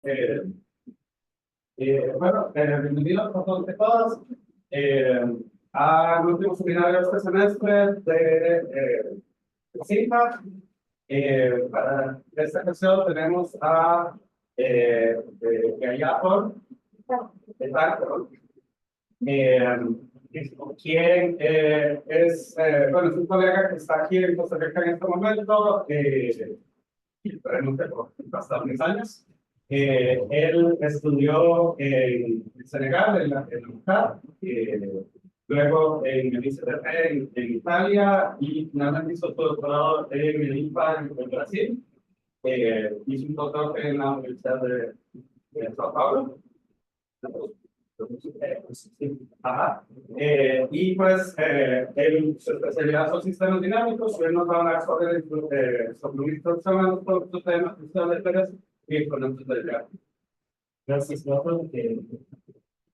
Eh, Bienvenidos a todos y todas al último seminario de este semestre de CINFA. Para esta ocasión tenemos a Gayator, quien bueno, es un colega que está aquí en Costa Rica en este momento, y esperemos que por bastantes años. Él estudió en Senegal, en la UCAD, luego en el ICTP en Italia y finalmente hizo su doctorado en el INPA en Brasil. Hizo un doctorado en la Universidad de Sao Paulo. Ajá. Y pues su especialidad son sistemas dinámicos, y él nos va a hablar sobre una introducción a los temas de ustedes y con nosotros del grado. Gracias, Rafa.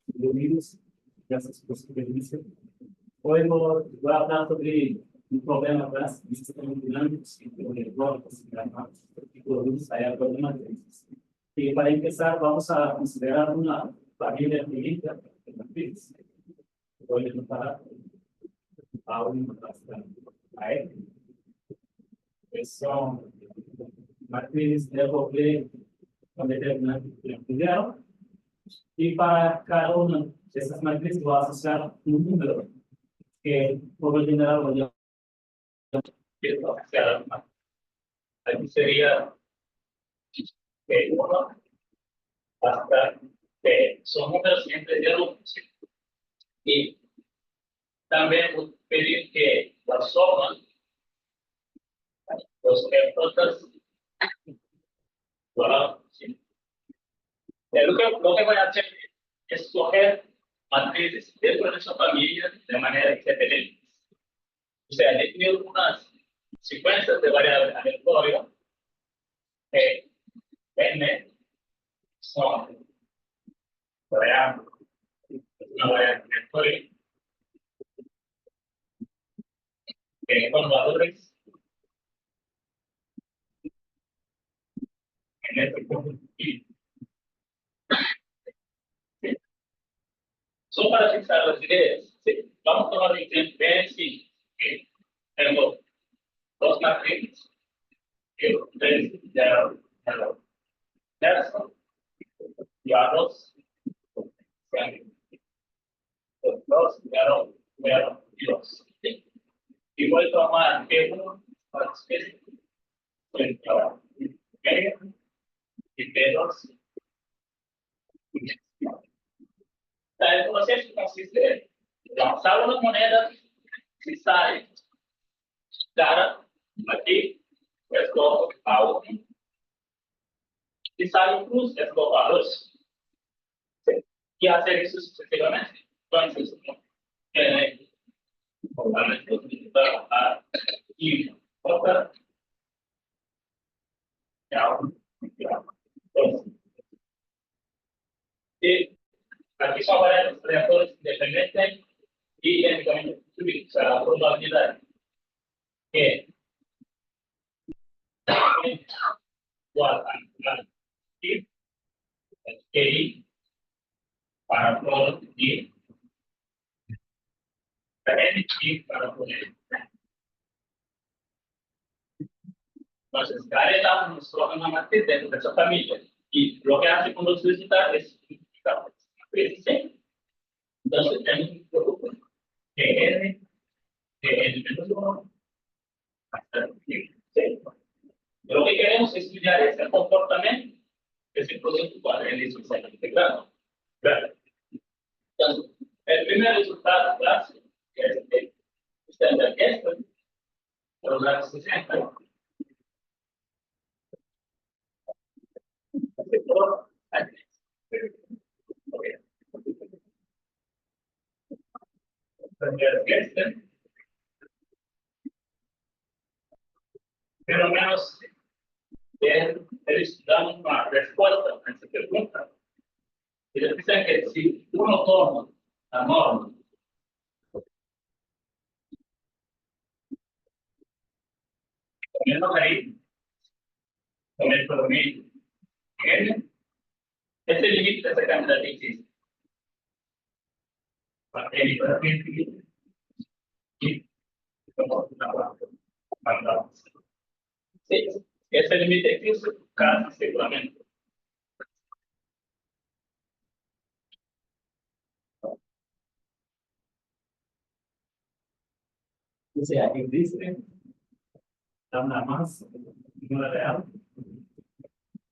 Bienvenidos. Gracias por su servicio. Hoy voy a hablar sobre un problema de sistemas dinámicos y de errores tipo de luz, hay problemas de luz. Y para empezar, vamos a considerar una familia finita de matrices. Voy a notar a un a él, que son matrices de doble con determinado primero. Y para cada una de esas matrices voy a asociar un número que por lo general voy a asociar. Aquí sería P1 hasta P. Son números siempre de números. Y también pedir que la suma, los efectos, bueno, sí. Lo que voy a hacer es escoger matrices dentro de esa familia de manera independiente. O sea, definir unas secuencias de variables aleatorias N son variables, una variable aleatoria con valores en este punto. Son para fixar las ideas. ¿Sí? Vamos a tomar el ejemplo B5. Tengo dos matrices. 3, 0, 0, 0. Y a 2, 2, 0, 0, 2. Y voy a tomar P1 para especie. Y P2. El proceso consiste en lanzar una moneda, si sale cara, aquí, escojo a 1. Si sale cruz, escojo a 2. Y hacer eso sucesivamente. Entonces, y otra, y aquí son variables aleatorias independientes y técnicamente o sea, la probabilidad que igual a y i para todo y n y para poner. Entonces, cada etapa nos coloca una matriz dentro de esa familia y lo que hace cuando se visita es simplificar la matriz. ¿Sí? Entonces, tenemos un producto que n menos 1 hasta el fin. ¿Sí? Lo que queremos estudiar es el comportamiento de ese producto cuando él es integrado. Claro. Entonces, el primer resultado clásico, que es el estándar esto, por la 60. Pero menos ellos dan una respuesta a esta pregunta. Y les dicen que si uno toma la norma poniendo ahí, con el promedio n, Ese límite de esa cantidad existe. Para evitar que y como una sí, ese límite existe casi seguramente. O sea, existe una más, una real,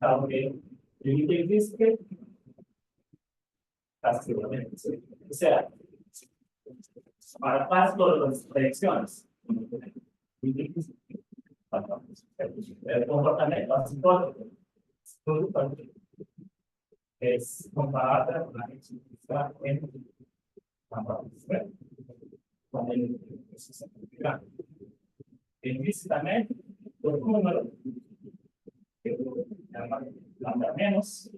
aunque el límite existe casi seguramente. Sí. O sea, para todas las predicciones, el comportamiento psicológico es comparable con la existencia en la participación con el significado. Implícitamente, los números que lambda menos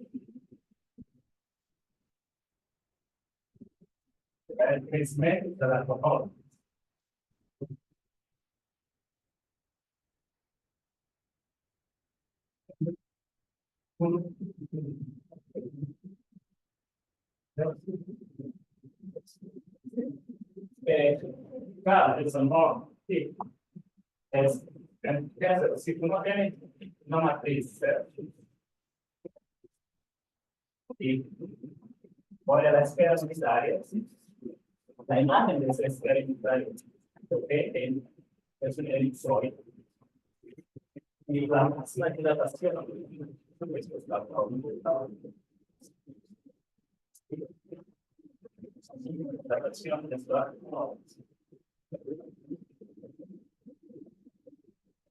el crecimiento de la alcohol. Claro, es enorme. Sí. Si tú no tienes una matriz y voy a la esfera unitaria, la imagen de esa esfera unitaria es un elipsoide. Y la máxima dilatación es la dilatación de esta.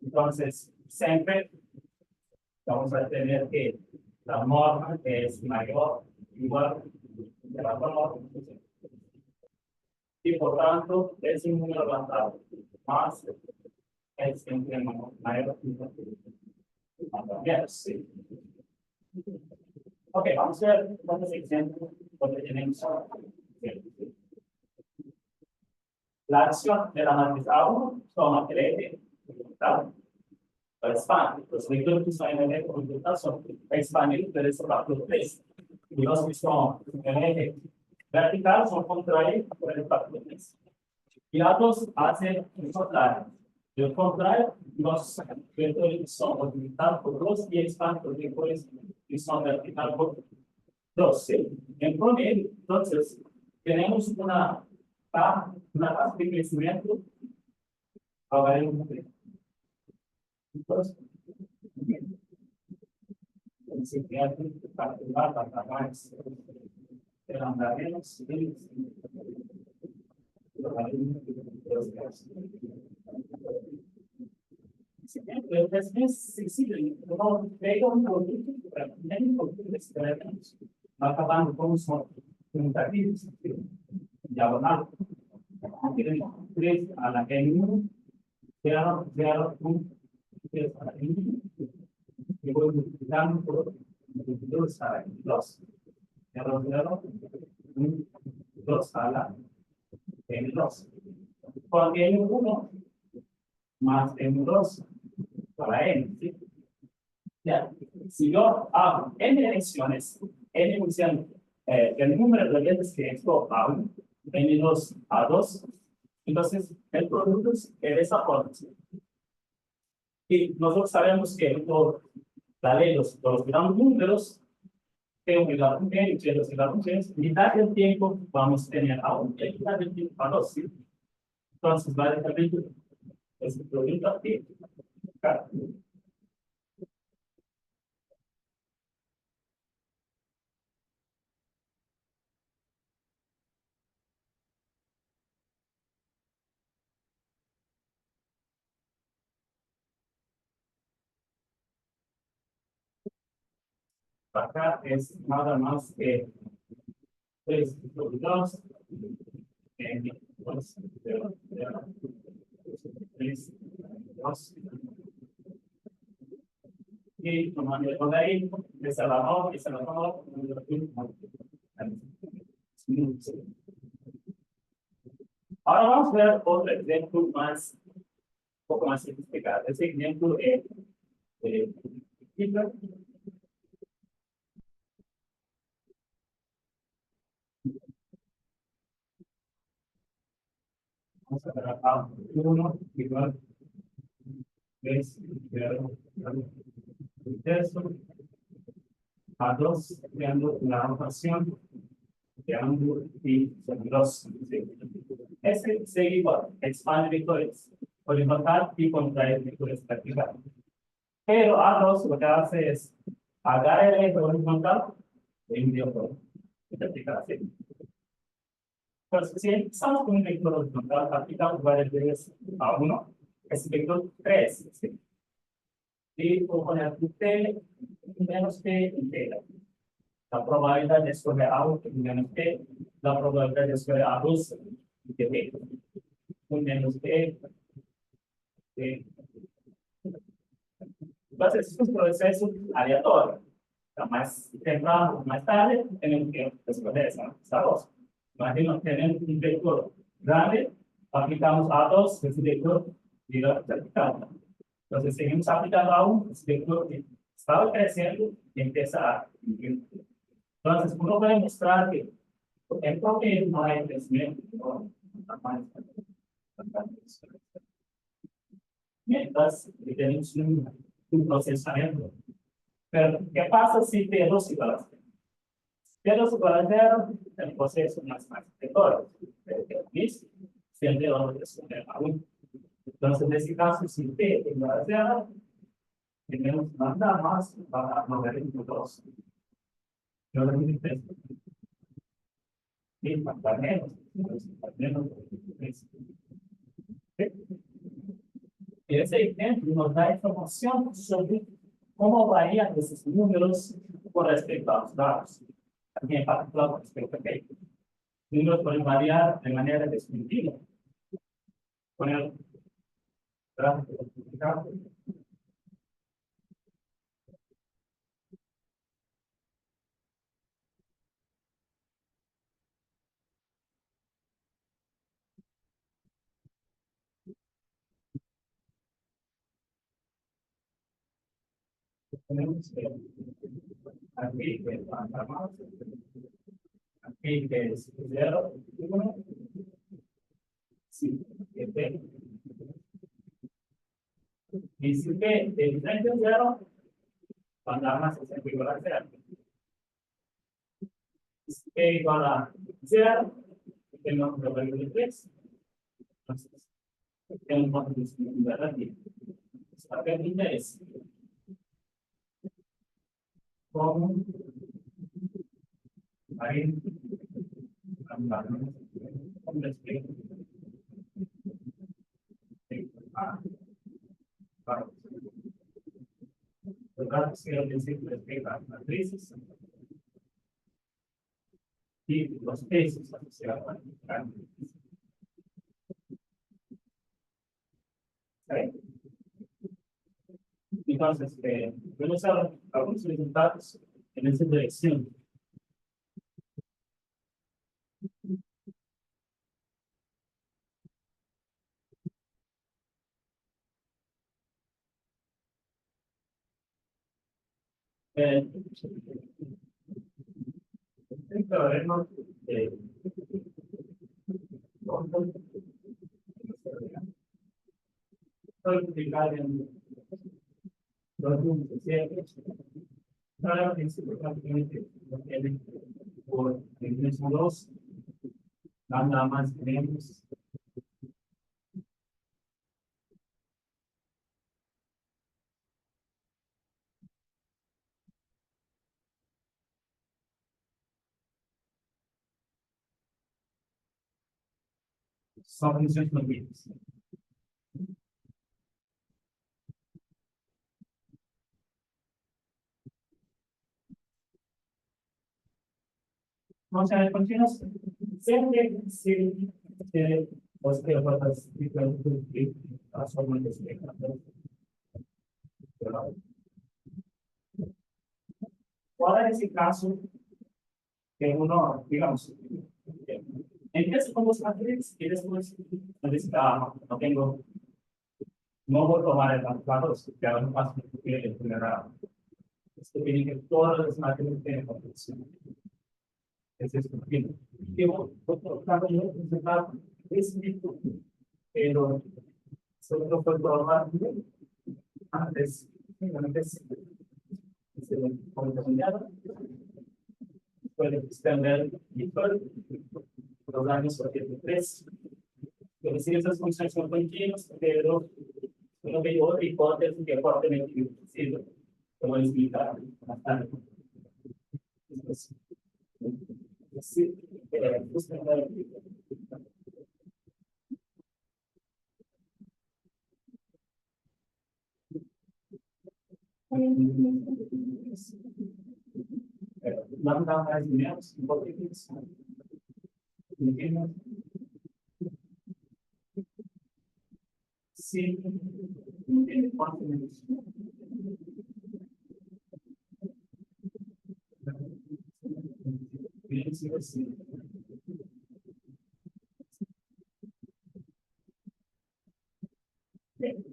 Entonces, siempre vamos a tener que la norma es mayor, igual que la norma. Y por tanto, es un número avanzado. Más es siempre mayor. Sí. Ok, vamos a ver cuántos ejemplos donde tenemos la acción de la matriz A1 toma 3 expande. Los vectores que son en el eje horizontal son expandidos de ese factor 3. Y los que son en el eje vertical son contraídos por el factor 3. Y los dos hacen el contrario. Del contrario, los vectores que son horizontal por 2 y expanden los vectores que son vertical por 2. ¿Sí? En promedio, entonces, tenemos una tasa de crecimiento logarítmica. Entonces, el siguiente particular para más el andamios y es sencillo, no pega un poquito, pero nem un poquito de esperamos, acabando com os comunicativos, diagonal, 3 a la N1, 0, 0, 1, 3 a la N1, y voy multiplicando por 2 a la N2, 0, 0, 1, 2 a la N2. Con N1 más N2 para N, ¿sí? Ya, si yo hago N elecciones, N función, el número de veces que esto A1, N2 a 2, entonces el producto es de esa forma. Y nosotros sabemos que por la ley de los grandes números, tengo que dar un N, quiero dar un N, mitad del tiempo vamos a tener A1, y mitad del tiempo a 2, ¿sí? Entonces, básicamente, es el producto aquí. Claro. Acá es nada más que 3 por 2, 2, 3, 2. Y tomando el de ahí, es el amor, es el amor. Ahora vamos a ver otro ejemplo más, un poco más sofisticado. Ese ejemplo es Hitler. Vamos a ver a 1 igual 3 un tercio, a 2 creando la rotación de ángulo y dos. Ese sería igual, expande vectores horizontal y contraer vectores vertical. Pero A2 lo que hace es agarrar el eje horizontal y enviar por vertical así. Entonces, si empezamos con un vector horizontal, aplicamos varias veces a 1, es vector 3. ¿Sí? Y por poner T menos T entera. La probabilidad de escoger A1 menos T, la probabilidad de escoger A2 de T. Un menos T. Entonces, es un proceso aleatorio. Más temprano o más tarde, tenemos que escoger esa dos. Imagino que tenemos un vector grande, aplicamos A2, ese vector vertical. Entonces, seguimos aplicando A1, ese vector que estaba creciendo y empieza a disminuir. Entonces, uno puede mostrar que en promedio no hay crecimiento, no. Mientras que tenemos un procesamiento. Pero, ¿qué pasa si T2 igual a 0? T2 igual a 0, el proceso no es más vector. Siempre vamos a resolver a 1. Entonces, en este caso, si T igual a 0, tenemos nada más para mover el 2. Yo lo que y más menos. Ese ejemplo nos da información sobre cómo varían esos números con respecto a los datos. También en particular con respecto a T. Números pueden variar de manera distintiva. Con el gráfico multiplicado. Tenemos que aquí que aquí que es 0, 1, sí, que T. Y si T es diferente a 0, cuando más es igual a 0. Si T igual a 0, tenemos la valor de 3. Entonces, tenemos una disponibilidad aquí. Esta pregunta es, ¿cómo hay ¿cómo explico? Los datos que al principio explican matrices y los pesos asociados a la matriz. Entonces, voy a usar algunos resultados en esa dirección. El problema de explicar en los puntos ciertos. Para principio prácticamente lo tienen por el mismo 2, nada más tenemos. Son funciones continuas. Funciones continuas siempre sirven de osteópatas diferentes y transforman de espectro. ¿Cuál es el caso que uno, digamos, empieza con los matrices y después no tengo, no voy a tomar el datos que ahora no pasa que el general. Esto tiene que todas las matrices tienen potencial. Ese es el fin. Y otro caso, resultado es pero solo fue probar antes, se contaminaba, puede extender los años 83. Es decir, esas funciones son continuas, pero no hay otra hipótesis que fuertemente inducido, como explicar más tarde. Entonces, sí, justamente. Vamos a dar mais ou menos um pouquinho disso. Sim, ele pode menos.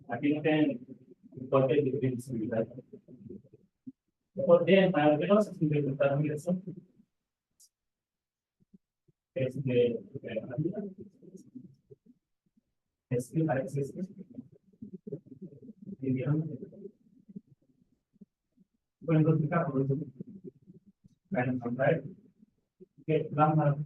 Aqui não tem qualquer diferencialidade. Poder, mas eu não sei se interpretar a migração. Bueno, explicar por eso. Bueno, contrario, que vamos a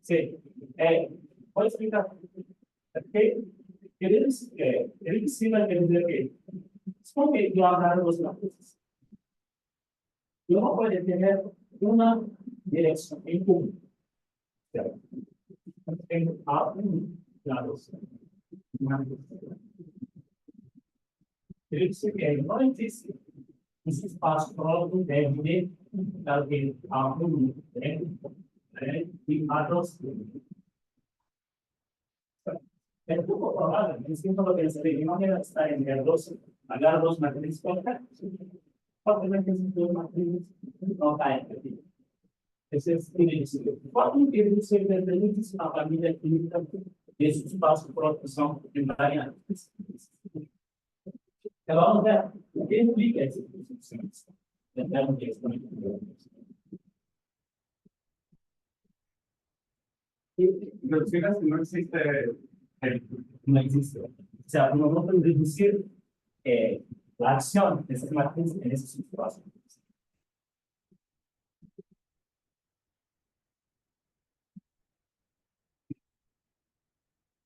sí, puedo explicar. Ele ensina quer dizer que, supongo que yo hablar dos cosas. Yo no puedo tener una dirección en común. Tengo A, lados. Ele diz que não existe esse espaço próprio deve dar a e a dos. Es poco probable, es que lo que se imagina está en el 2, agarrar dos matrices correctas. Obviamente, esas dos matrices no caen aquí. Ese es inadmisible. Cuando quiere decir que permite una familia química de ese espacio próprio são invariantes. Então, vamos ver o que implica essas funções. Então, um texto muito bom. Reducciones no existe. No existe. O sea, uno no puede reducir la acción de esas matrices en esos espacios.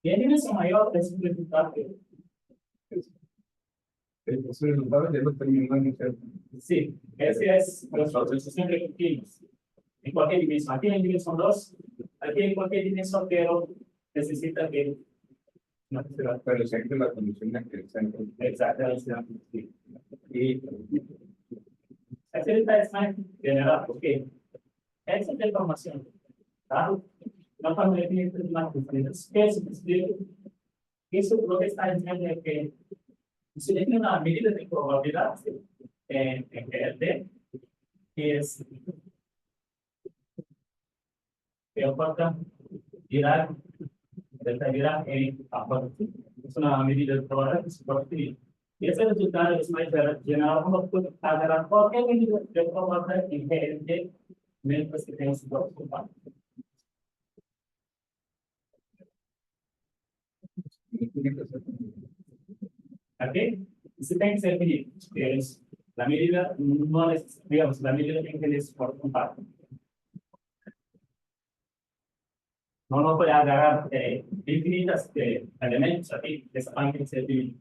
Y a dimensión mayor es simplificar que El resultado ya lo terminamos. sí, ese es los procesos siempre continuos. En cualquier dimensión. Aquí en dimensión 2, aquí en cualquier dimensión, pero necesita que no se va. Pero siempre la condición de que el centro. Exactamente. Y esa es más general, porque esa información, claro, no para definir más diferentes. Eso es lo que está diciendo es que se tiene una medida de probabilidad en GLD, que es que aporta virar, delta virar en aporte. Es una medida de probabilidad que se puede definir. Y ese resultado es más general, uno puede agarrar cualquier medida de probabilidad en GLD, mientras que tenga su propio componente. Aquí se tiene que ser medido, que es la medida, no es, digamos, la medida que es por compacto. No puede agarrar infinitas elementos aquí, esa página se divide.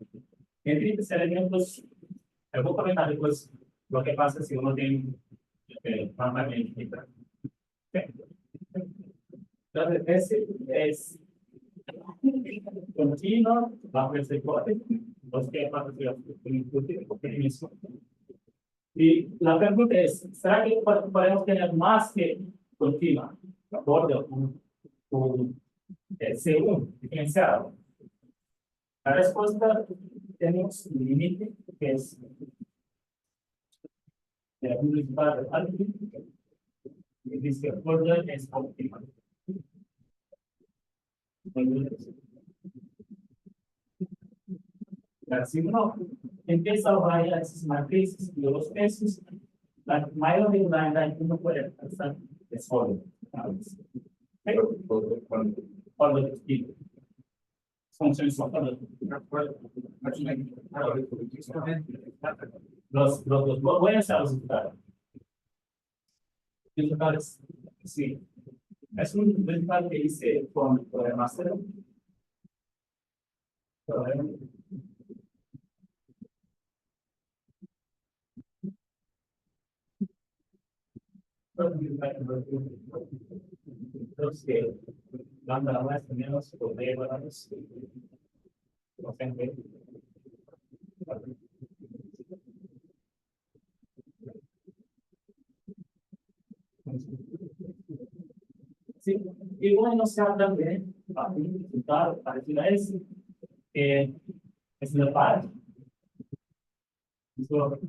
Infinitos elementos, el voy a comentar después lo que pasa si uno tiene una máquina infinita. Entonces, ese es continuo bajo esa hipótesis. Y la pregunta es, ¿será que podemos tener más que continua? Por un C1 diferenciado. La respuesta tenemos un límite que es de un resultado de algo y dice que por es continua. Si uno empieza a variar esas matrices y los pesos, la mayoría de la uno puede alcanzar de sólido. Cuando te explico. Funciones son los voy a hacer los resultados. Resultados, sí. Es un resultado que hice con el máster. Los que van a más o menos por menos sí, y bueno, se habla también para resultar parecido a ese, que es la parte. Eso,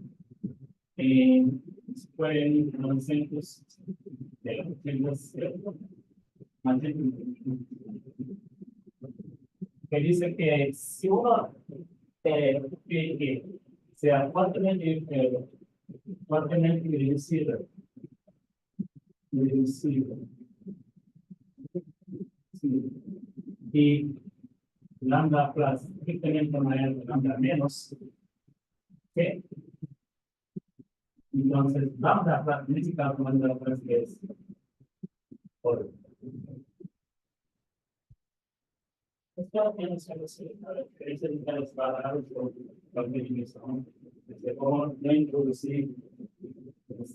fue en 1900 de los que dice que si uno que sea fuertemente reducido, sí, y lambda plus estrictamente mayor que lambda menos, ¿sí? Entonces, lambda plus significa que lambda plus es por esto tiene solución. Es el caso para la definición. Cómo no introducir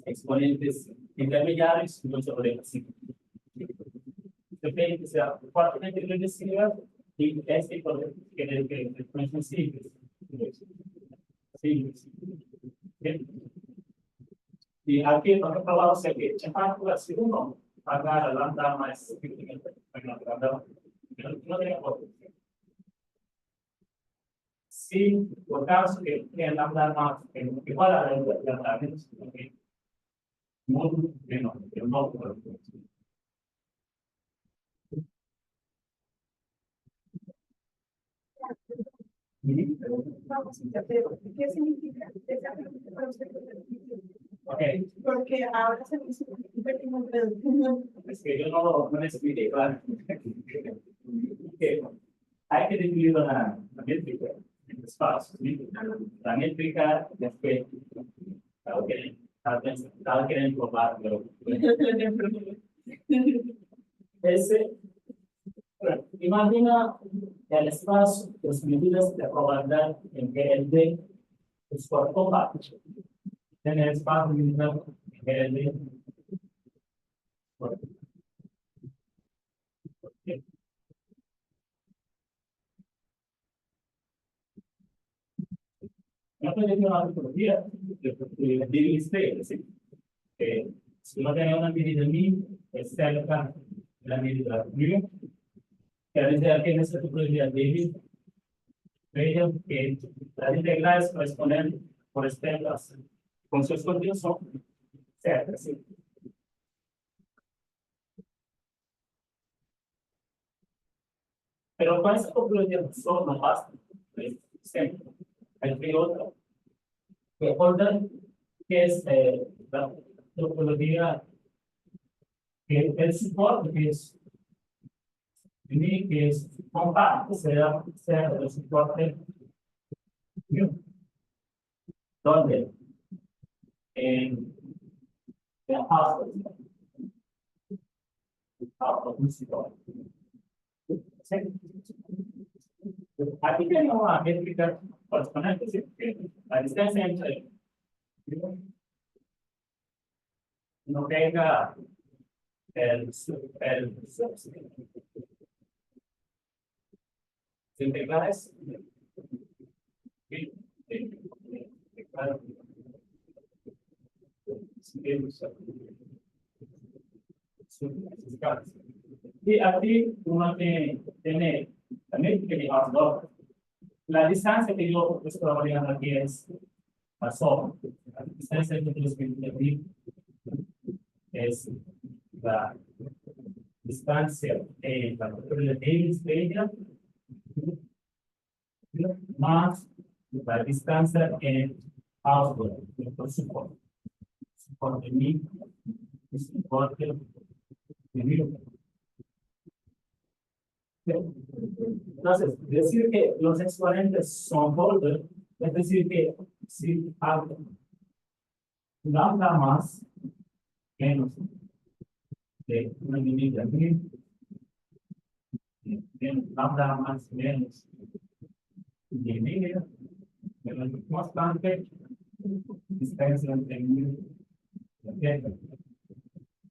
exponentes intermediarios no sobre el ciclo. Depende que sea fuertemente reducida y este poder que exponentes simples. Y aquí nos falamos que la segunda pagar la lambda más no tiene otro. Si por caso que lambda más igual a la lambda menos, módulo menos, pero no por ¿Qué significa? okay. Porque ahora se dice Es que yo no me expliqué, claro. Hay que definir la métrica en espacio. La métrica después, estaba queriendo probar, pero ese, imagina el espacio, las medidas de probabilidad en que el D es por compacto. En el espacio limitado en que el D no puede tener una metodología de listeo, si uno tiene una medida mí, es cerca de la medida mu, que a veces aquí en esta metodología de veo que las integrales corresponden por espelas con sus contenidos son cerca, ¿sí? Pero con esa metodología solo no basta, siempre hay otra que orden, que es la topología que el soporte que es que es compacto, sea el soporte donde en el house principal. Aquí tenemos una métrica correspondiente, ¿sí? La distancia entre no tenga el integrales y aquí uno tiene también que llevar dos. La distancia que yo estoy variando aquí es la soma. La distancia que yo estoy es la distancia la probabilidad de Davis de ella más la distancia en outward, el soporte. Soporte mí, soporte de mí. Entonces, decir que los exponentes son border, es decir que si hago lambda más menos de una medida mil, lambda más menos de media, menos constante, distancia entre mil.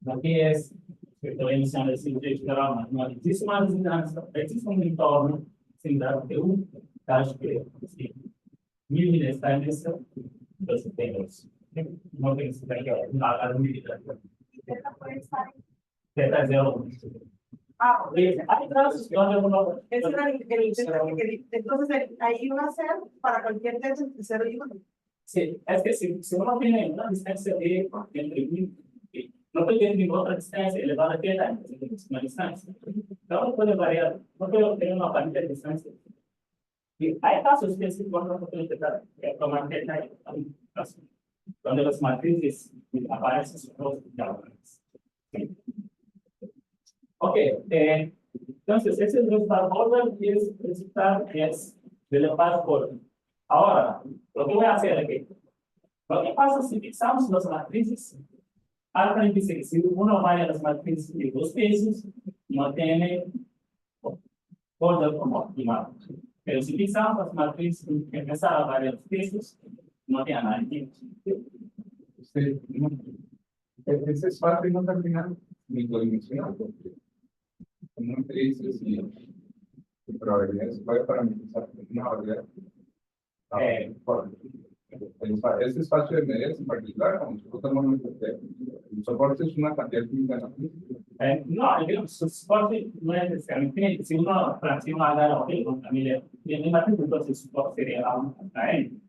Aquí es que estoy iniciando el sitio de drama. No existe uma distância, existe entorno sem dar eu acho que sim. Mil está nessa você tem isso. Não tem isso daqui a medida. Esta puede estar. Teta zero. Ah, Hay trazos que van a ese era entonces ahí va a ser para cualquier test entre 0 y 1. sí, es que si uno tiene una distancia de entre mil, no puede tener otra distancia elevada que la una distancia. No puede variar, no puede tener una variante de distancia. Y hay casos que sí, cuando no puede tomar detalle, donde las matrices aparecen sus dos diagonales. Ok, entonces ese es el resultado orden y el resultado es del par orden. Ahora, lo que voy a hacer aquí, lo que pasa si fixamos las matrices, altamente que si uno vaya a las matrices de dos pisos, no tiene orden como optimal. Pero si fixamos las matrices que empiezan a variar los pisos, no tiene nada. Sí, ese espacio no termina ni codimensional, porque como matrices y probabilidades puede parametrizar una variedad. Ese espacio de medidas en particular, como nosotros tenemos el soporte es una cantidad finita. No, digamos, su soporte no es necesariamente, si uno fracciona a la o también le matriz, entonces el soporte sería a n.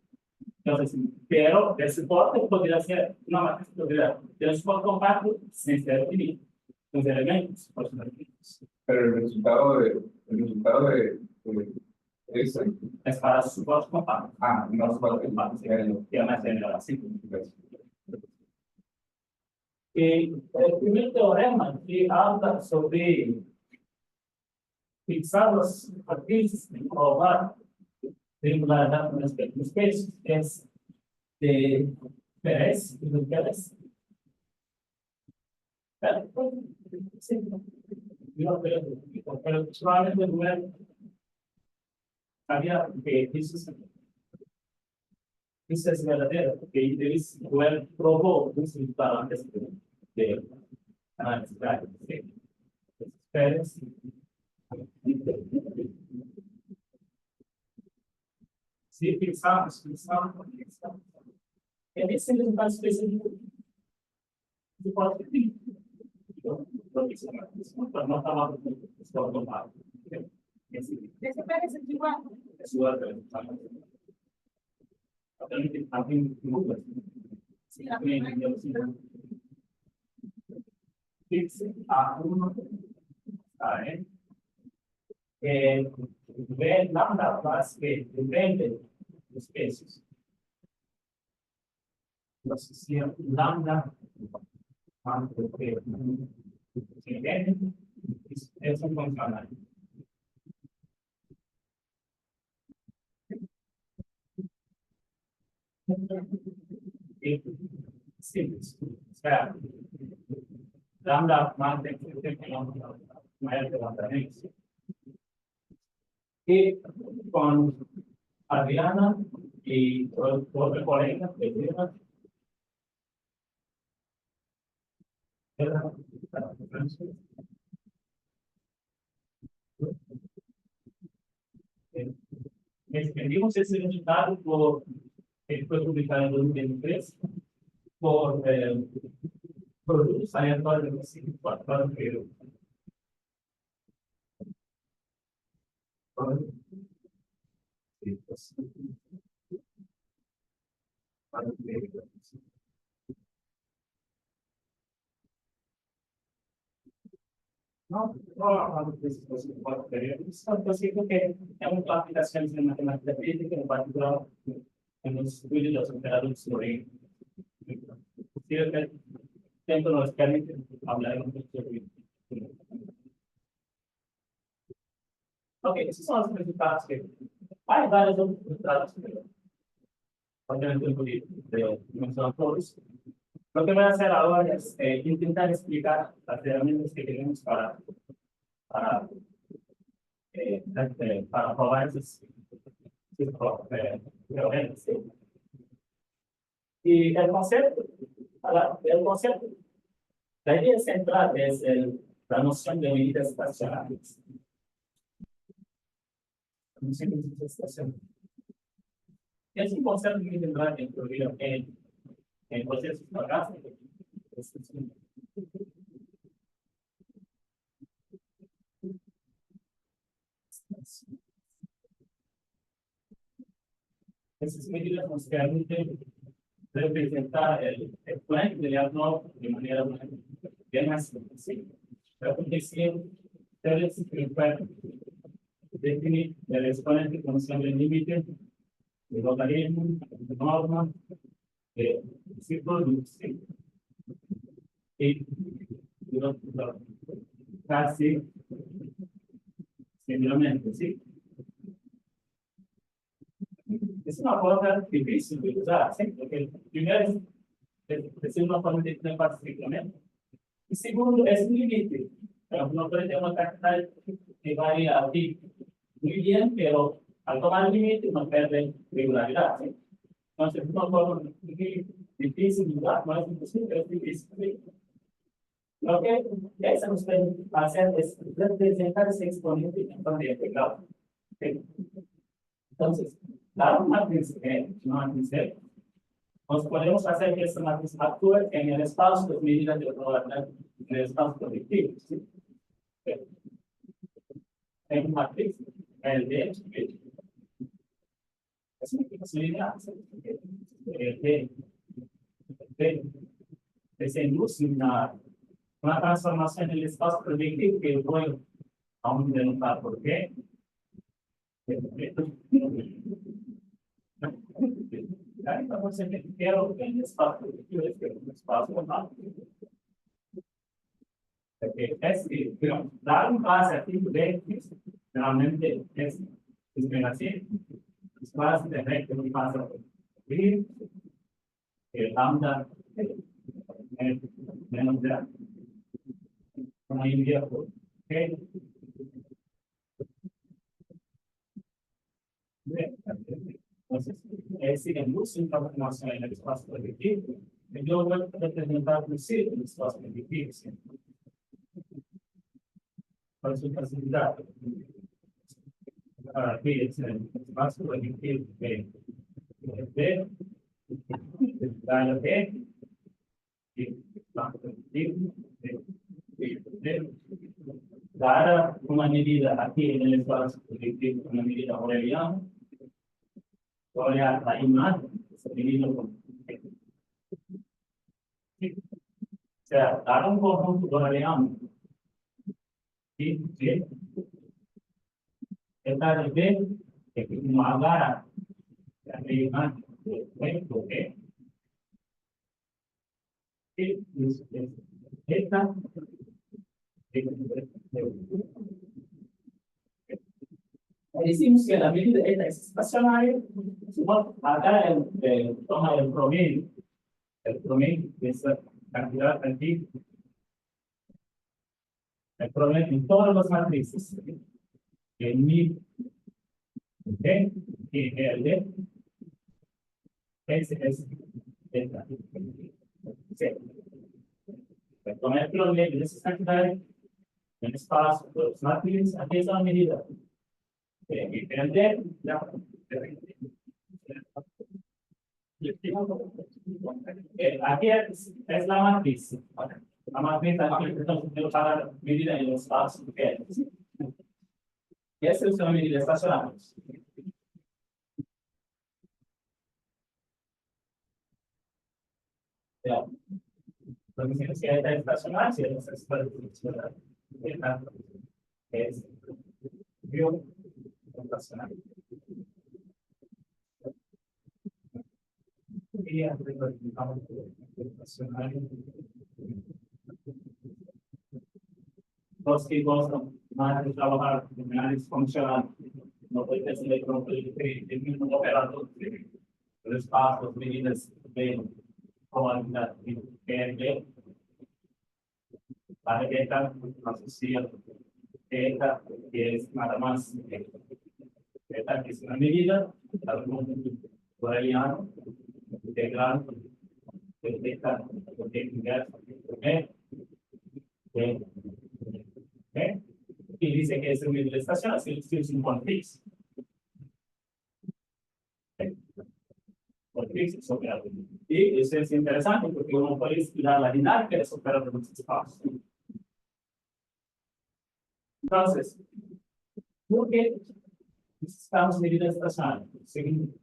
Entonces, pero el soporte podría ser una matriz, podría tener un soporte compacto sin ser finito, con elementos, por supuesto. Pero el resultado de ese. Es para soporte compacto. No soporte compacto, compacto. que además genera así. Y el primer teorema que habla sobre fixar los matrices y probar regularidad con respecto a los pesos es de Pérez y de Pérez. Sí. Pero probablemente luego había que eso es verdadero, que Idris probó un resultado antes de análisis de Pérez. Si fixamos. Esse é o resultado específico do código clínico. Então, não está lá no automático. Ese parece igual. É sua também muda. Sí, la primera. Fixe a uma ve lambda más que depende dos pesos. Entonces, si lambda más que depende, es un funcional. Simples. O sea, lambda más de mayor que lambda menos. Y con Adriana y otro colega que lleva extendimos ese resultado por fue publicado en 2023 por productos aleatorios de 54 euros. no, consigo que é uma aplicação de matemática física, em particular, no estudo dos operadores de Turing. Tempo nos permite hablar un poco sobre eso. Ok, esses são os resultados que hay vários outros resultados que podemos incluir de mencionar todos. Lo que voy a hacer ahora es intentar explicar las herramientas que tenemos para, para probar esos teoremas. ¿Sí? Y el concepto, la idea central es la noción de medidas estacionarias. Es un concepto que tendrá que incluir en procesos logásticos. Esas medidas nos permiten representar el plan de diagnóstico de manera bien más sencilla. Pero porque siempre se puede definir el exponente con el límite de logaritmo, de norma, de círculo, y casi simplemente, ¿sí? Es una cosa difícil de usar, ¿sí? Porque primero es decir una forma de tener simplemente. Y segundo, es un límite. Pero no puede tener una cantidad que varía aquí muy bien, pero al tomar el límite no pierde regularidad, ¿sí? Entonces, es una forma muy difícil de usar, no es imposible, pero es difícil, ¿sí? Lo que eso nos puede hacer es representar ese exponente en forma de integral. ¿Sí? Entonces, dar una matriz nos podemos hacer que esta matriz actúe en el espacio de medidas de probabilidad, en el espacio proyectivo. ¿Sí? En una matriz, el de es una posibilidad se induce una transformación en el espacio proyectivo que voy a denotar por qué. Entonces, quiero que el espacio proyectivo es un espacio amplio. Es que, dar un pase aquí de realmente es así. Es fácil de ver que un pase aquí, el lambda menos de una idea, ¿ok? Entonces, si induz información en el espacio proyectivo, yo voy a representar un círculo en el espacio proyectivo. Por su facilidad. Aquí es el espacio proyectivo de daño de dar una medida aquí en el espacio proyectivo, una medida aureliana. Voy a la imagen, se divide con. O sea, dar un conjunto aureliano. ¿Sí? Esta es de que como agarra la imagen de ¿ok? Esta decimos que la medida esta es estacionaria, acá toma el promedio de esa cantidad aquí, el promedio en todas las matrices, en mi, ¿ok? Y el de, ese es esta. Tomar el promedio de esas cantidades en espacio, los matrices, aquí es la medida. Aquí es la matriz. La matriz aquí para medir en los espacios. Y esta es una medida estacionaria. Lo que significa estacionaria, si es estacionaria. Eta es bio rotacional. Y arriba digamos rotacional. Los que gostam mais de trabalhar em áreas funcionais, não foi esse eletrônico de mesmo operador do espaço, as medidas de qualidade de PRD, para ETA, asocia ETA, que é nada mais ETA, que é uma medida boreliano, integral, de ETA, y dice que es un medio de estación, así es un conflicto. Conflicto es operador. Y eso es interesante porque uno puede estudiar la dinámica de los operadores de los espacios. Entonces, ¿por qué necesitamos medidas estacionales? Según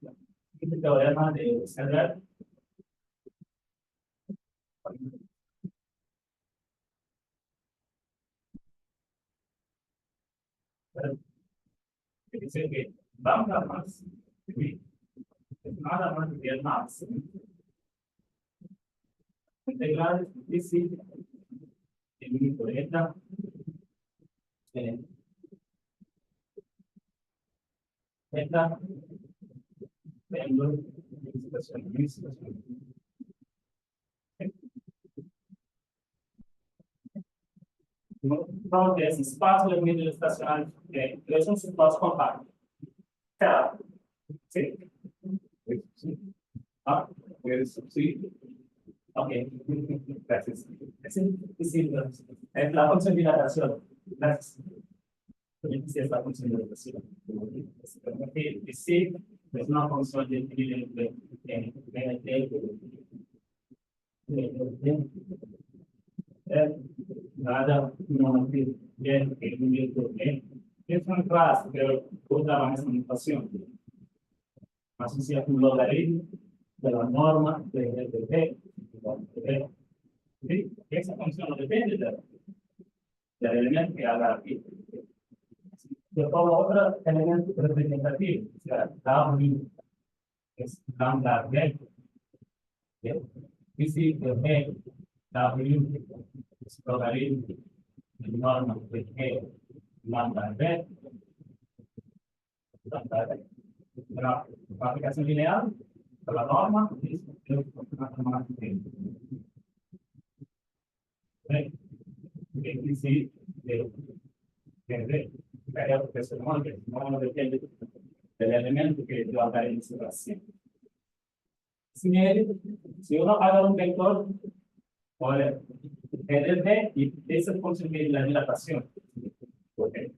el teorema de Serrer, que dice que vamos a más, nada más que el máximo. Integral es difícil, el único ETA, ETA, tengo situación. Então, esse espaço de medida estacionária é um espaço compacto. Certo? Sim. Ah, sim. Ok. Gracias. Es la función de dilatación. Gracias. Sí, es la función de dilatación. Sí, es una función de nada no bien es una clase, pero otra más limitación. Así sea un logaritmo de la norma de ¿sí? Esa función no depende del elemento que haga aquí. Yo tomo otro elemento representativo, o sea, W es lambda B. Y si W es logaritmo de norma de G lambda B. La aplicación lineal de la norma es sí, no depende del elemento que yo haga en su relación. Si uno haga un vector, puede tener y esa función de la dilatación. Okay.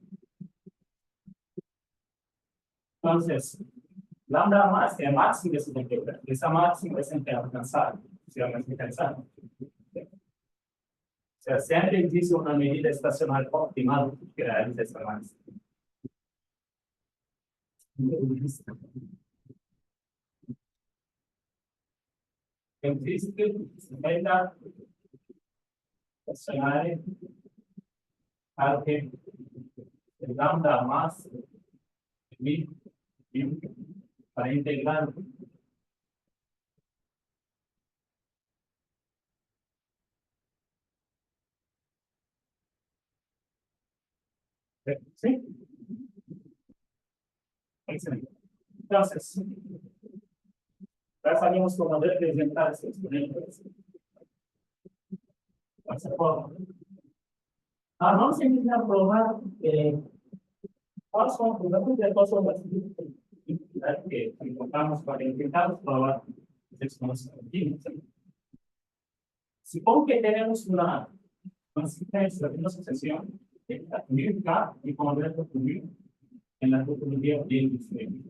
Entonces, lambda más es máximo de su vector. Esa máxima es siempre alcanzable. Si vamos a alcanzar. O sea, siempre existe una medida estacional optimal que realiza esta máxima. Existe medida estacional al que el lambda más para integrar ¿sí? Excelente. Entonces, ya sabemos cómo representar ese exponente. Vamos a empezar a probar cuáles son las que encontramos para intentar probar exponencias continuas. Supongo que tenemos una secuencia de una sucesión unificada y como ver en la topología bien diferente.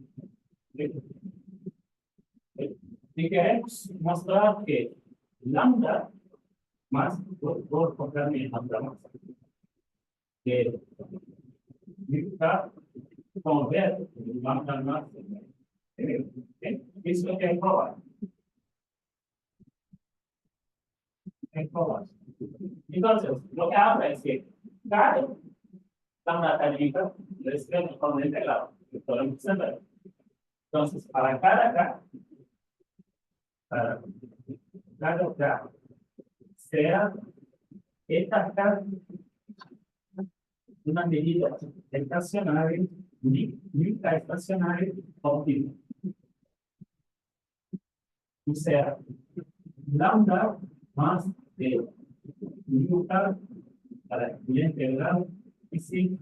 Y queremos mostrar que lambda más por comprarme lambda más que unificar como ver lambda más eso es que hay probar. Entonces, lo que habla es que Cada lambda académica lo escribimos con el integrado. Entonces, para cada K sea esta K una medida estacionaria, única estacionaria óptima. O sea, lambda más de nunca para el integral y sí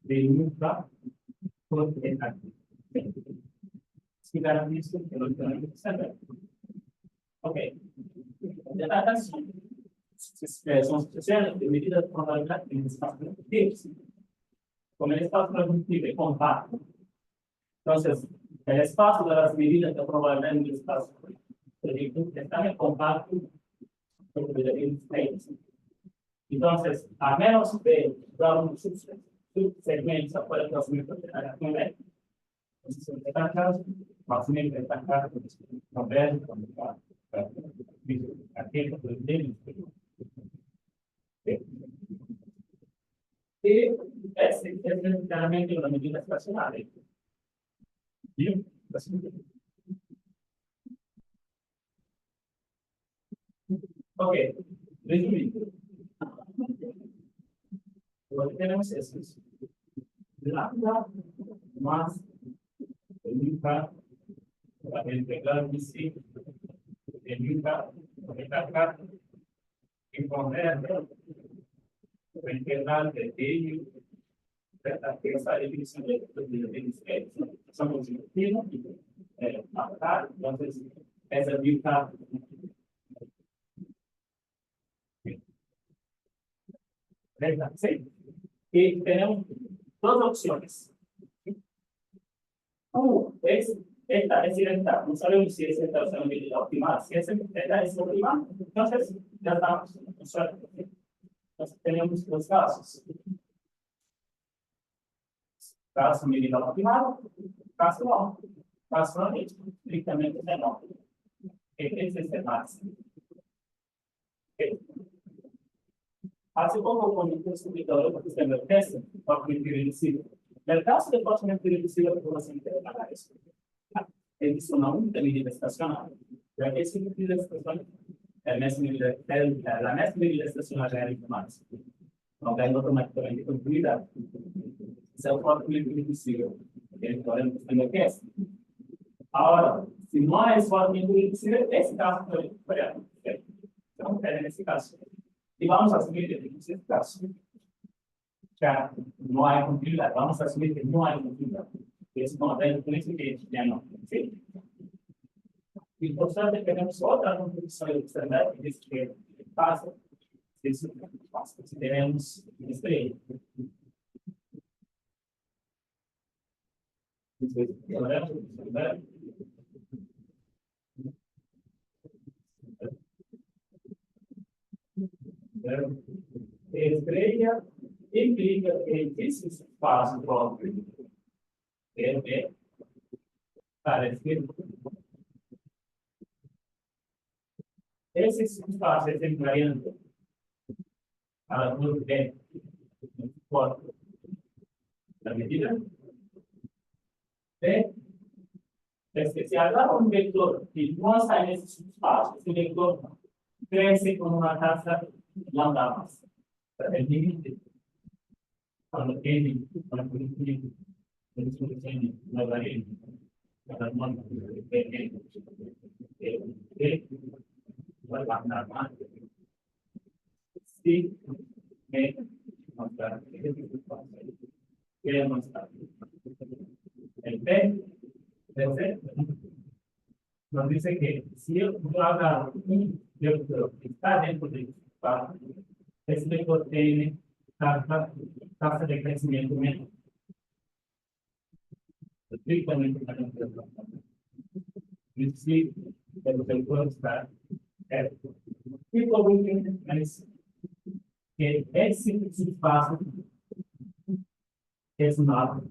de nunca por el aquí. Si garantizo que lo tenemos que saber. Ok. De la son sucesiones de medidas de probabilidad en el espacio productivo. Con el espacio productivo compacto. Entonces, el espacio de las medidas de probabilidad en el espacio productivo está en compacto. Entonces, a menos de dar un subsegmento para el procedimiento de la actividad, entonces, más o menos está claro que no ver aquello que y es claramente una medida estacionaria. Bien, ok, resumiendo. Lo que tenemos es lambda más nunca la integral de sí de nunca acá y poner la integral de t esa definición de somos acá, entonces esa nunca ¿sí? Y tenemos dos opciones. Es esta, es decir, esta. No sabemos si es esta o sea medida optimal. Si es esta es optimal, entonces ya estamos. Entonces tenemos dos casos. Caso medida optimal, caso no. Caso no, estrictamente no. Ese es el máximo. Hace poco con el curso de todo que se enriquece para reducir. El caso de fácilmente reducido por la siguiente para eso. Es una única medida estacional. La que es una medida estacional, la más medida estacional real más. No tengo automáticamente continuidad. Se fácilmente reducido. El problema que se enriquece. Ahora, si no es fácilmente reducido, ese caso puede variar. Vamos a ver en ese caso. Y vamos a asumir que en ese caso ya no hay continuidad. Vamos a asumir que no hay continuidad. Es como el principio que ya no. ¿Sí? Y por suerte tenemos otra conclusión de external que dice que pasa. Si tenemos estrella. Estrella implica que esse espaço próprio é parecido. Esse espaço é sempre variante a luz de forte da medida é especial a vector que não sai nesse espaço, esse vector cresce com uma taxa lambda mais. El límite cuando tiene una política de solución no varía cada uno va a andar más sí me mostrar que mostrar el P de C nos dice que si yo haga un vector que está dentro de espacio esse vector tiene taxa de crecimiento menos. Estrictamente si el vector está y por último es que ese espacio es una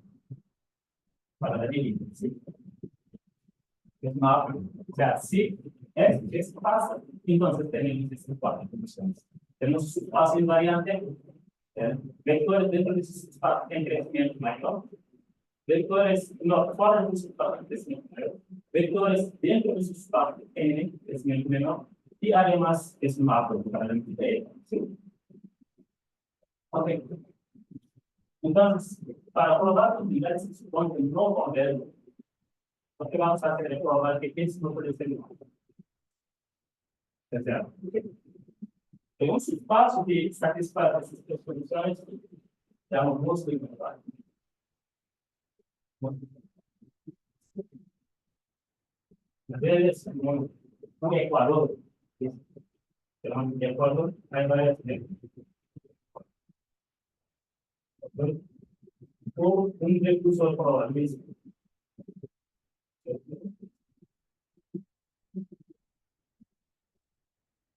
para la medida, ¿sí? Es una, o sea, si es pasa, entonces tenemos esas cuatro condiciones. Tenemos su espacio invariante, Vectores dentro de sus espacios en crecimiento mayor. Vectores no fuera de sus espacios en crecimiento mayor. Vectores dentro de sus espacios en crecimiento menor. Y además es un mapa para la entidad. ¿Sí? Ok. Entonces, para probar que unidades se supone que no convergen, lo que vamos a hacer es probar que es no puede ser igual. En un espacio que satisface essas três condições, é um moço igual. Às vezes, um equador, um equador, aí vai assim. Ou recurso probabilismo.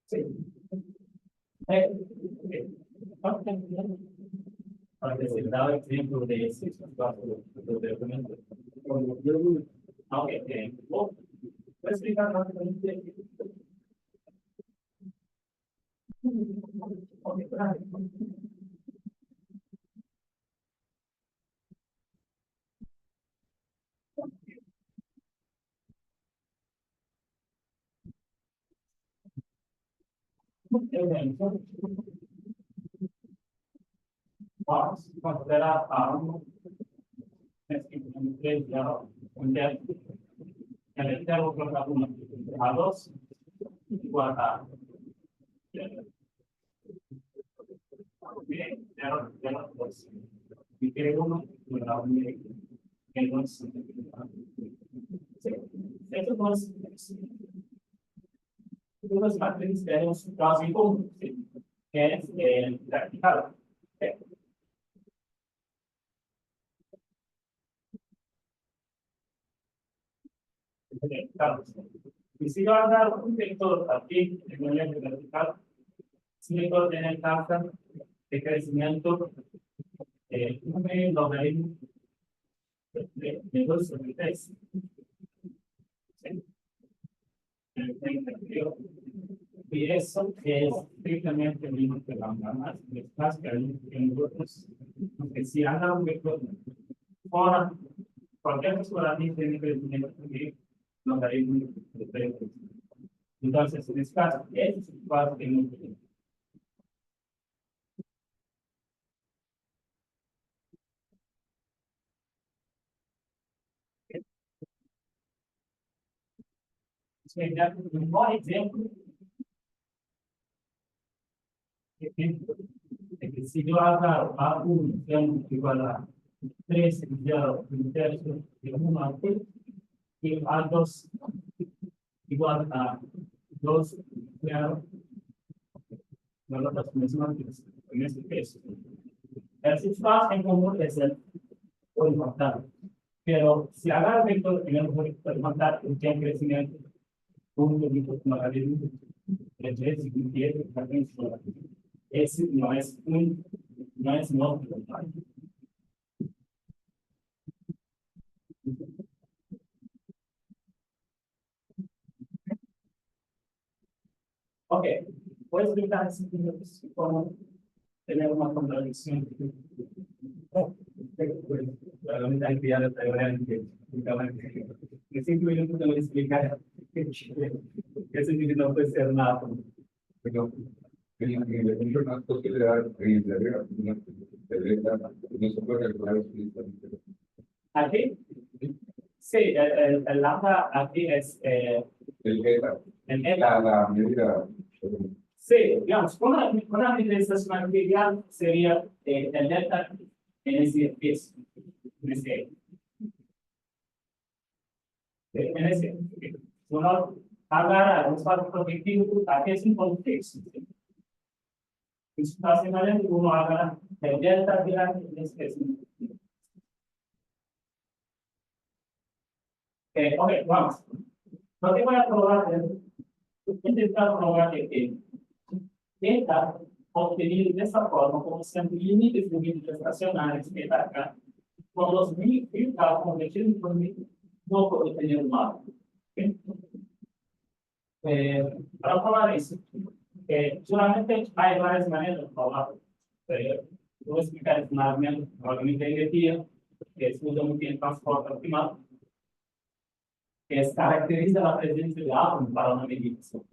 Sim. Para que se da el ejemplo de ese espacio de documento. Aunque voy a explicar rápidamente. Vamos considerar a uno, tres ya, un día, en el termo colocar uno, a dos, igual a bien, ya dos, y que uno, una unidad, entonces, estos dos matrices tenemos casi común, que es el vertical. Y si yo agarro un vector aquí, en el eje vertical, si vector tiene tasa de crecimiento, un logaritmo de 2 sobre 3. Y eso es estrictamente el mismo que vamos a más, el espacio que nosotros, aunque si haga un vector, ahora, cualquier cosa tiene crecimiento también, logaritmo de 3. Entonces, en este caso, ese es el espacio que no tiene. Un buen ejemplo de que si yo agarro a un igual a 3 elevado a un tercio de 1 a t, y a 2 igual a 2 elevado a las mismas en este caso. El espacio en común es el horizontal, pero si agarro vector en el horizontal, tiene crecimiento, un poquito más de esse não é novo. Ok, vou explicar assim como tener uma contradição. La unidad de piano está grande que 5 minutos te voy a explicar que ese no puede ser nada. Pero en el ejemplo no es posible dar en la regla, no se puede calcular explícitamente. Aquí, sí, el lambda aquí es El eta, el eta. la medida. Sí, digamos, una visualización trivial sería el delta en ese piso, en ese, uno agarra un espacio projetivo, aquí es un contexto. Básicamente uno agarra el delta grande en ese piso. Ok, vamos. Lo que voy a probar es intentar probar que eta obtenido de esta forma, como siempre límites de límites racionales, eta acá, con los límites convertidos por mí, no puedo tener un mapa. Para probar eso, solamente hay varias maneras de probarlo. Vou explicar esse movimento, obviamente, a energia, que se usa muito em transporte optimal, que se caracteriza pela presença de átomos para uma medição.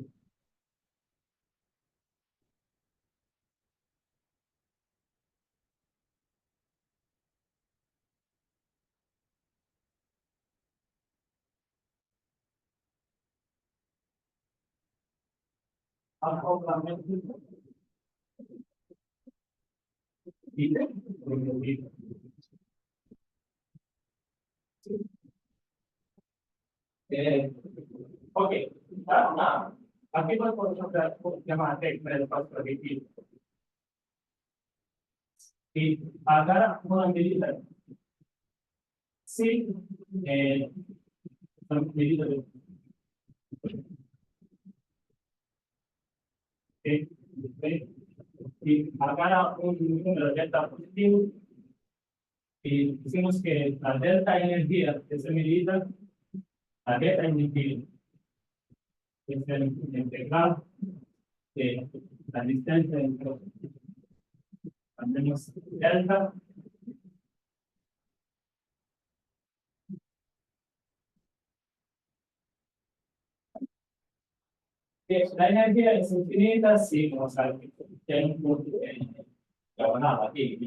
Acoplamento e ok, nah, aquí voy por llamar el paso predictivo. Y agarra una medida. Sí, una medida de. Y agarra un número delta positivo. Y decimos que la delta energía de esa medida, la delta energía es el integral de la distancia entre al menos delta la energía es infinita, sí, como saben, tiene un punto de diagonal aquí,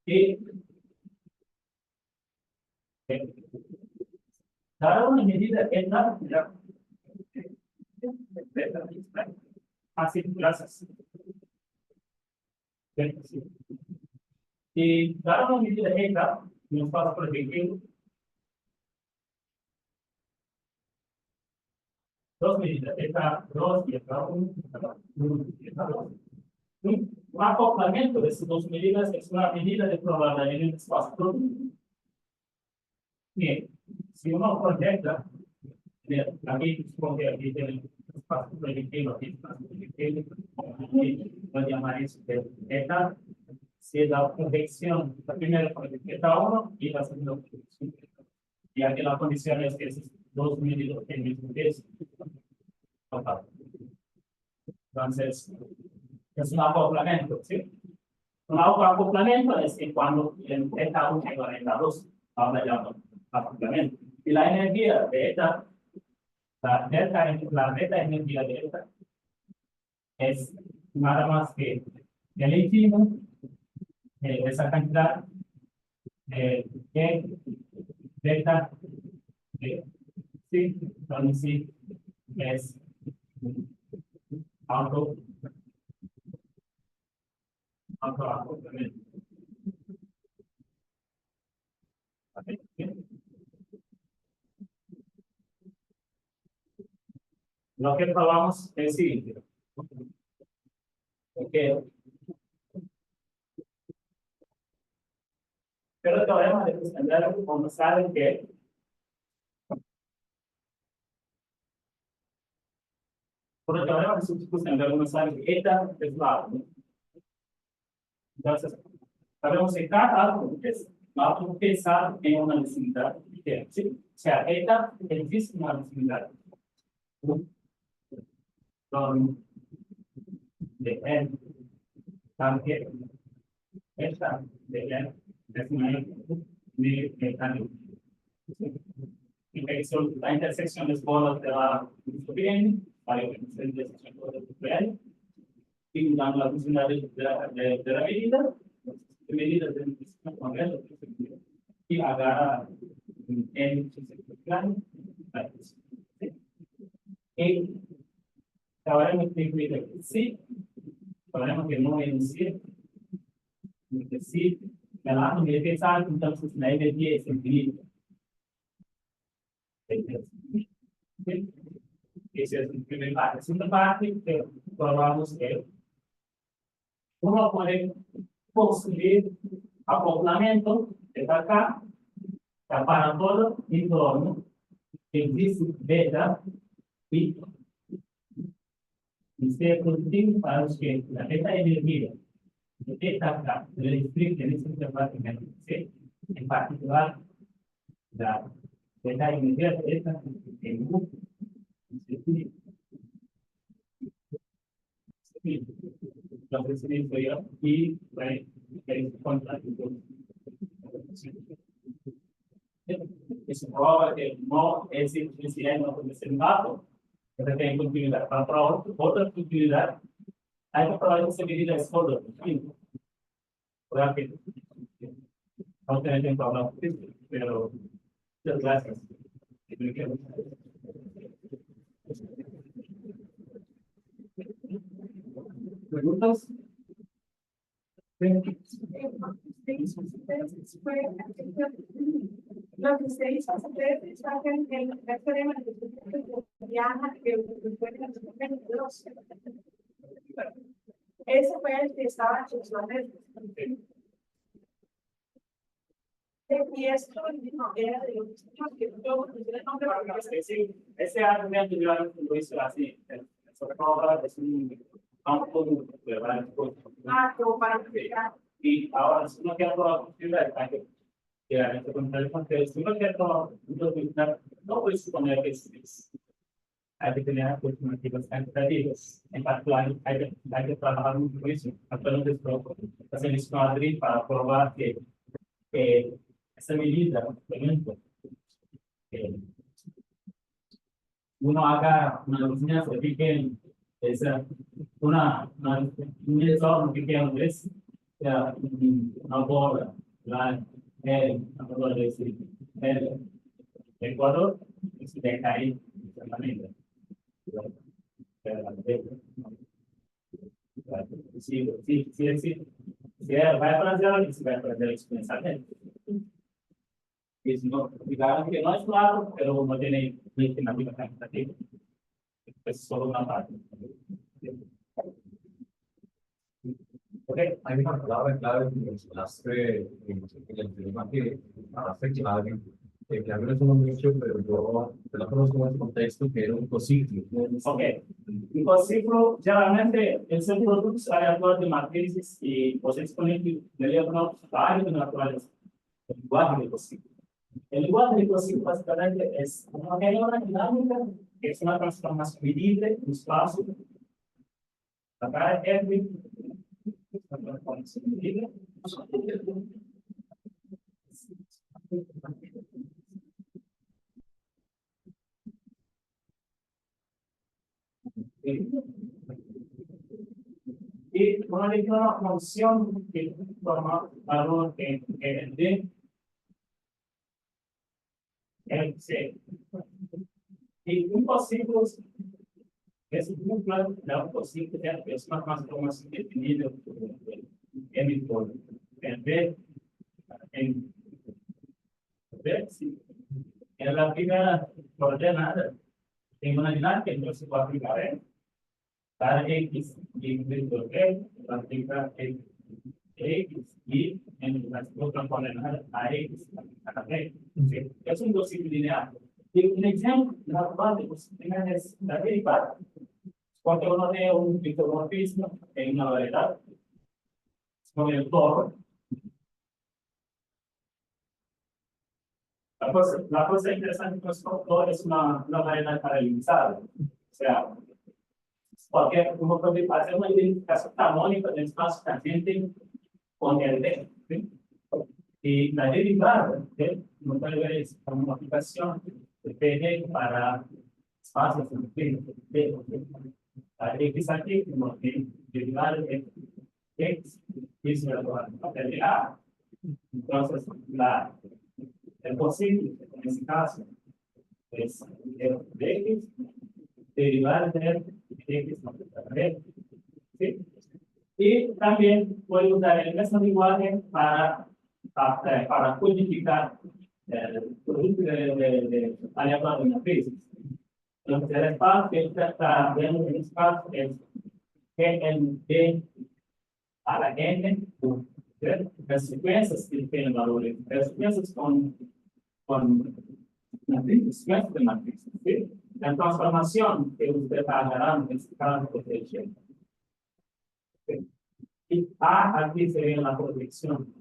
y dada una medida eta, así, gracias. Y dada una medida eta, nos pasa por ejemplo, dos medidas, eta 2 y eta 1, y eta 2. Un acoplamiento de estas dos medidas es una medida de probabilidad en el espacio producto. Bien, si uno proyecta, aquí supongo que aquí tiene espacio proyectivo, aquí espacio proyectivo, voy a llamar eso de eta, si es la proyección, la primera proyección eta 1 y la segunda proyección. Y aquí la condición es que esos dos medidas tienen el mismo peso. Entonces, es un acoplamiento, ¿sí? Un acoplamiento es que cuando el eta 1 llega a eta 2, ahora ya acoplamiento. Y la energía de eta, la delta energía de eta, es nada más que el ínfimo de esa cantidad que delta sí, donde sí es autoacoplamiento. Lo que probamos es siguiente. Okay. Pero todavía de extender como saben que por el teorema de sustitución de algunos saben que eta es la átomo. Entonces, sabemos que cada átomo va a pensar en una vecinidad. ¿Sí? O sea, eta existe una vecinidad. Son de n también esta de n es una de mecánica. La intersección de bolas de la bien, para que se intersección de la y dando la funcionalidad de la medida, de medida de Congreso y agarra en plan. Y sabremos que sí, sabremos que no es sí, que sí, que el átomo de pensar, entonces la energía es infinita. Esa es la primera parte. La segunda parte, que probamos que uno puede construir acoplamiento de acá, para todo el entorno, existe beta y se positivo para los que la beta energía de beta acá, del estricto en este departamento, ¿sí? En particular, la beta energía de esta en la presión inferior y el contracto. Se prova que no es incidente no puede ser bajo, pero tem continuidade. Para provar outra continuidade, aí para provar essa medida é escolha. Porque não tem problema, pero muchas gracias. ¿Preguntas? Los diseños ustedes saben el experiment ese fue el que estaba en y esto no era de los que yo el nombre Ese argumento yo lo hice así. Sobre todo es un campo de como para explicar. y ahora si uno quiere probar la posibilidad hay que llegar a este comentario porque si uno quiere probar no puede suponer que hay que tener alternativas cuantitativas. En particular, hay que trabajar mucho con eso. Actualmente hacen esto en Madrid para probar que esa medida, por ejemplo, uno haga una enseñanza pequeña, es un entorno pequeño, es una bola, una bola de el Ecuador, se deja ahí, exactamente. Si vai aprender, se vai aprender experiencialmente. No, digamos que no es claro, pero no tiene una cuantitativa. Es solo una parte. Okay, hay una palabra clave que mencionaste en el tema que hablaste clave, que a mí no es un mucho, pero yo te la conozco en este contexto, que era un ciclo. Ok, un ciclo, generalmente, es un producto aleatorio de matrices y pues exponente de varios naturales. El lenguaje de ciclo. El lenguaje de ciclo básicamente es una dinámica que es una transformación medible en espacio. Acá es y una función que forma valor en D en C. Y un ciclo es un plan de un ciclo que es una transformación definida en por en B en B en la primera coordenada en una dinámica entonces se puede aplicar para X y dentro de aplica X y en las otras coordenadas a X a B. Es un ciclo lineal. Y un ejemplo normal de cosas es la derivada. Cuando uno ve un isomorfismo en una variedad, con el toro, la cosa interesante con el toro es una variedad paralelizada. O sea, porque uno puede hacer una identificación armónica del espacio tangente con el D. ¿Sí? Y la derivada no puede ver es como una aplicación de PD para espacios en D. La X aquí, como que derivada de X es la de A. Entonces, el posible en este caso es de X derivada de X ¿sí? Y también puede usar el mismo lenguaje para codificar el producto de aleatorio de matrices. Entonces, el espacio que está dentro del espacio es GND a la N, las secuencias que tienen valores, las secuencias con matrices, secuencias de matrices. ¿Sí? La transformación que usted hará en este caso de y A aquí sería la proyección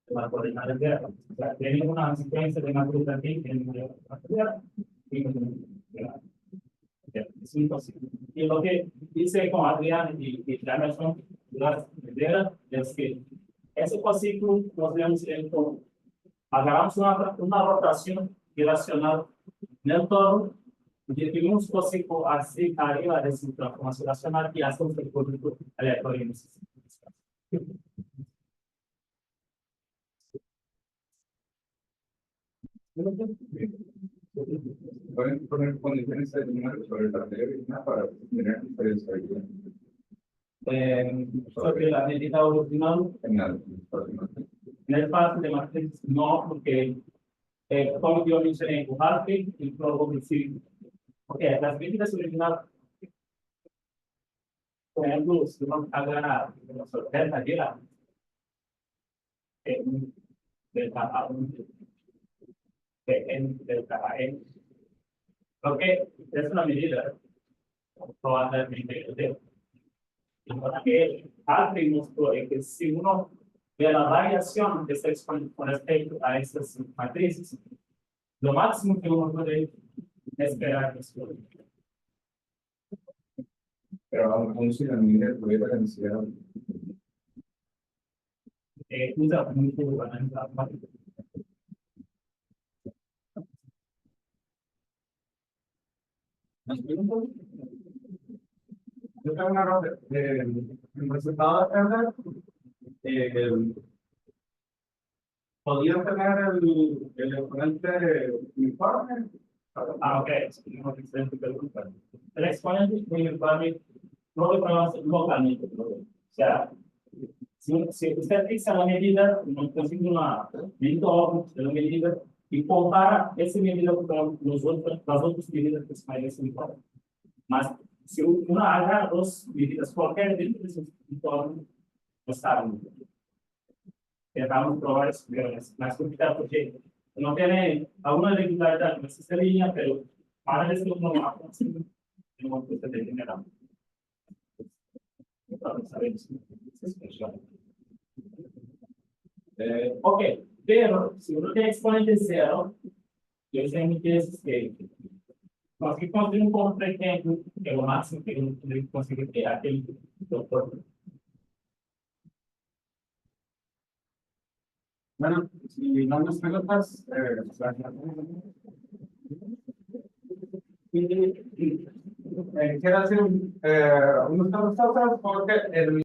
de la coordenada de tierra. O sea, tiene una secuencia de matrices aquí en la tierra. Es imposible. Y lo que dice con Adrián y Emerson, las ideas es que ese ciclo nos vemos en como agarramos una rotación irracional en el todo y definimos un ciclo así arriba de su transformación racional y hacemos el producto aleatorio en ese espacio. Pueden poner condiciones de número sobre la materia original para tener diferencialidad Sobre la medida original, en la en el paso de matriz no, porque como yo mencioné en Buharte, y luego decir, ok, las medidas originales, por ejemplo, si uno haga delta Y, en delta A, en delta A, ok, es una medida probablemente de que Hartley mostró que si uno ve la variación de ese exponente con respecto a estas matrices, lo máximo que uno puede esperar es lo pero aún si la medida tuviera la densidad usa mucho la matriz. Yo tengo una nota. El resultado de Herder, podía tener el exponente uniforme. Ah, ok, es una excelente pregunta. El exponente uniforme no lo conoce localmente. O sea, si usted fixa la medida, no consigue una medida de la medida y compara esa medida con las otras medidas que se ese uniforme. Mas, si uno agarra dos medidas, cualquier de esas uniforme, no sabe. Tentamos probar eso, pero es más complicado porque no tiene alguna regularidad en esa línea, pero para eso no va a conseguir. No puede determinar. Entonces, sabemos que es especial. Ok, pero si uno tiene exponente cero, yo sé que es que conseguir construir un punto pequeño, que lo máximo que uno puede conseguir que aquel doctor. Bueno, si no nos preguntas, quiero hacer unos cosas porque el